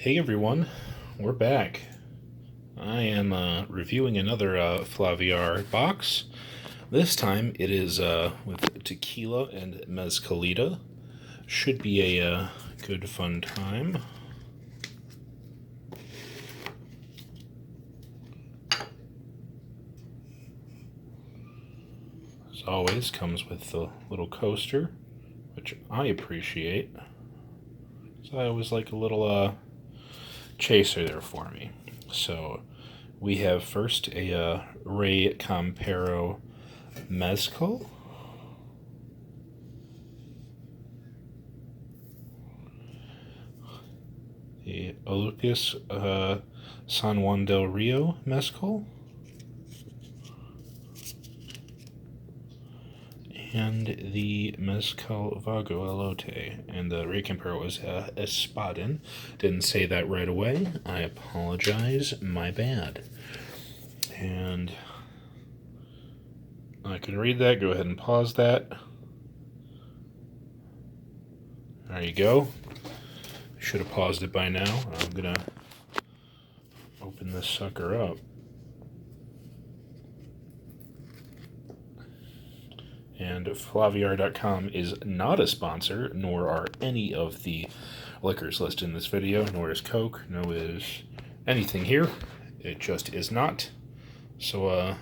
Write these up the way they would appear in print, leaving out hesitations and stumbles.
Hey everyone, we're back. I am reviewing another Flaviar box. This time it is with tequila and mezcalita. Should be a good fun time. As always, comes with the little coaster, which I appreciate. So I always like a little chaser there for me. So we have first a Ray Campero Mezcal. The Olympus San Juan del Rio Mezcal. And the Mezcal Vago Elote. And the Ray Campero was Espadin. Didn't say that right away. I apologize. My bad. And I can read that. Go ahead and pause that. There you go. Should have paused it by now. I'm going to open this sucker up. And Flaviar.com is not a sponsor, nor are any of the liquors listed in this video, nor is Coke, nor is anything here. It just is not. So,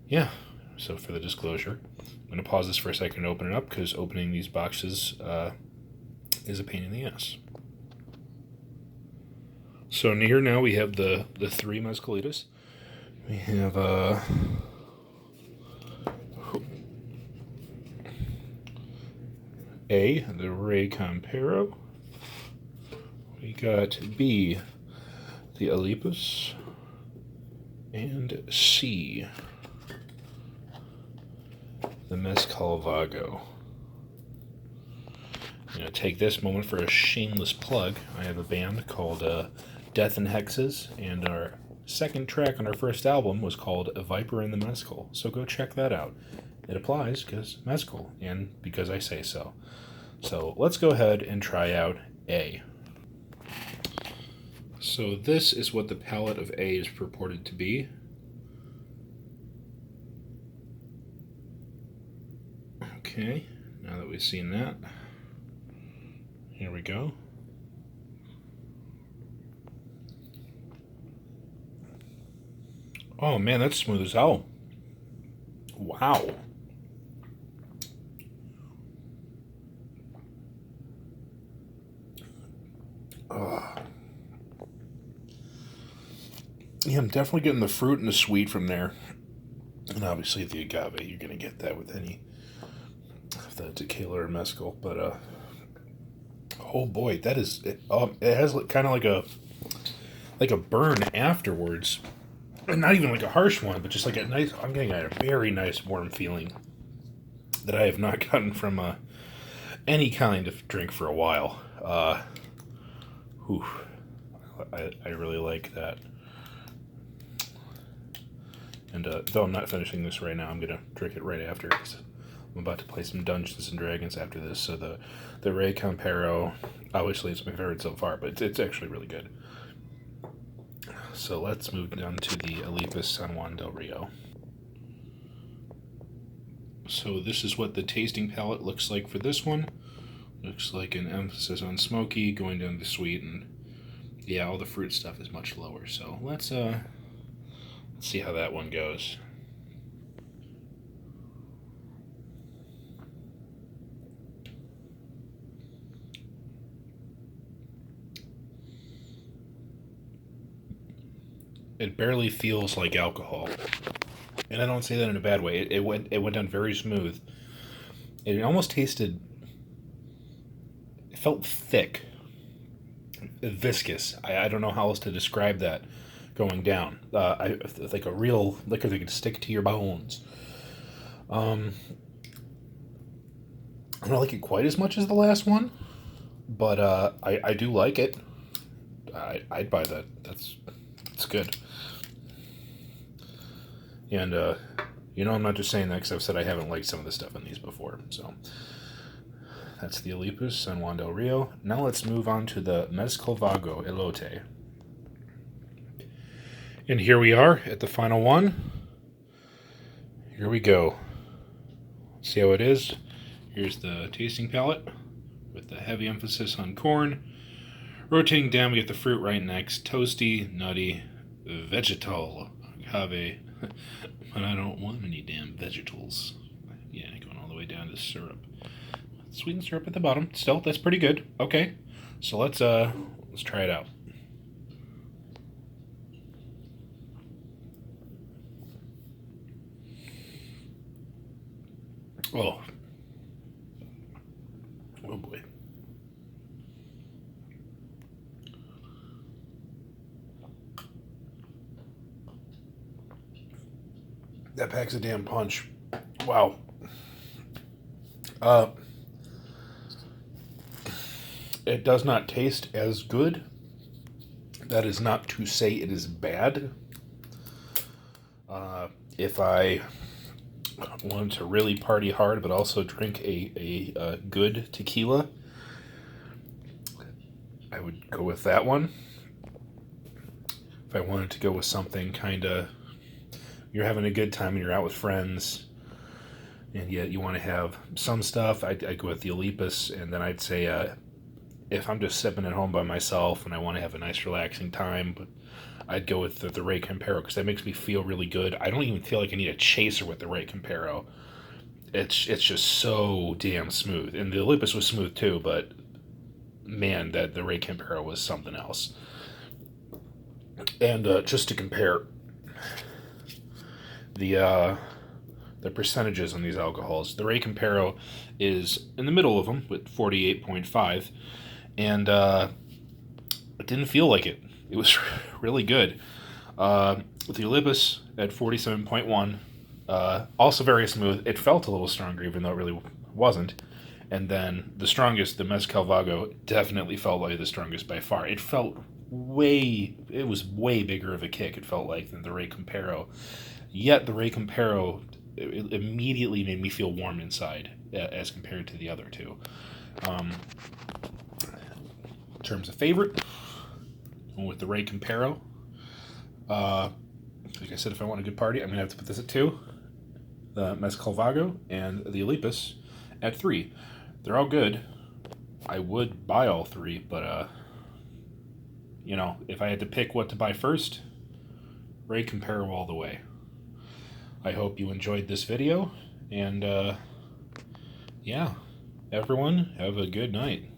yeah. So for the disclosure, I'm going to pause this for a second and open it up, because opening these boxes is a pain in the ass. So here now we have the three mezcalitas. We have A, the Ray Campero. We got B, the Olympus. And C, the Mezcal Vago. I'm going to take this moment for a shameless plug. I have a band called Death and Hexes, and our second track on our first album was called Viper in the Mezcal. So go check that out. It applies because mezcal, and because I say so. So let's go ahead and try out A. So this is what the palette of A is purported to be. Okay, now that we've seen that, here we go. Oh man, that's smooth as hell. Wow. Yeah, I'm definitely getting the fruit and the sweet from there. And obviously the agave, you're going to get that with any of the tequila or mezcal. But, oh boy, that is, it has kind of like a burn afterwards. And not even like a harsh one, but just like a nice, I'm getting a very nice warm feeling that I have not gotten from any kind of drink for a while. Whew, I really like that. And though I'm not finishing this right now, I'm going to drink it right after, because I'm about to play some Dungeons and Dragons after this. So the Ray Campero, obviously it's my favorite so far, but it's actually really good. So let's move down to the Olympus San Juan del Rio. So this is what the tasting palette looks like for this one. Looks like an emphasis on smoky, going down to sweet, and yeah, all the fruit stuff is much lower. So let's see how that one goes. It barely feels like alcohol, and I don't say that in a bad way. It went down very smooth. It almost tasted. It felt thick, viscous. I don't know how else to describe that. Going down, like a real liquor that could stick to your bones. I don't like it quite as much as the last one, but I do like it. I'd buy that. It's good. And I'm not just saying that because I've said I haven't liked some of the stuff in these before. So That's the Olympus San Juan del Rio. Now let's move on to the Mezcalvago Elote. And here we are at the final one. Here we go. See how it is? Here's the tasting palette with the heavy emphasis on corn. Rotating down, we get the fruit right next. Toasty, nutty, vegetal, agave. But I don't want any damn vegetables. Yeah, going all the way down to syrup. Sweetened syrup at the bottom. Still, that's pretty good. Okay, so let's try it out. Oh. Oh boy. That packs a damn punch. Wow. It does not taste as good. That is not to say it is bad. If I wanted to really party hard but also drink a good tequila, I would go with that one. If I wanted to go with something kind of, you're having a good time and you're out with friends, and yet you want to have some stuff, I'd go with the Olympus. And then I'd say, if I'm just sipping at home by myself and I want to have a nice relaxing time, but I'd go with the Rey Campero, because that makes me feel really good. I don't even feel like I need a chaser with the Rey Campero. It's just so damn smooth. And the Olympus was smooth too, but man, the Rey Campero was something else. And just to compare the percentages on these alcohols, the Rey Campero is in the middle of them with 48.5, and it didn't feel like it. It was really good. With the Olympus at 47.1, also very smooth. It felt a little stronger, even though it really wasn't. And then the strongest, the Mezcalvago, definitely felt like the strongest by far. It was way bigger of a kick, it felt like, than the Rey Campero. Yet the Rey Campero, it immediately made me feel warm inside as compared to the other two. In terms of favorite, with the Rey Campero, like I said, if I want a good party, I'm going to have to put this at 2. The Mezcalvago and the Olympus at 3. They're all good. I would buy all 3, but, if I had to pick what to buy first, Rey Campero all the way. I hope you enjoyed this video, and, yeah, everyone, have a good night.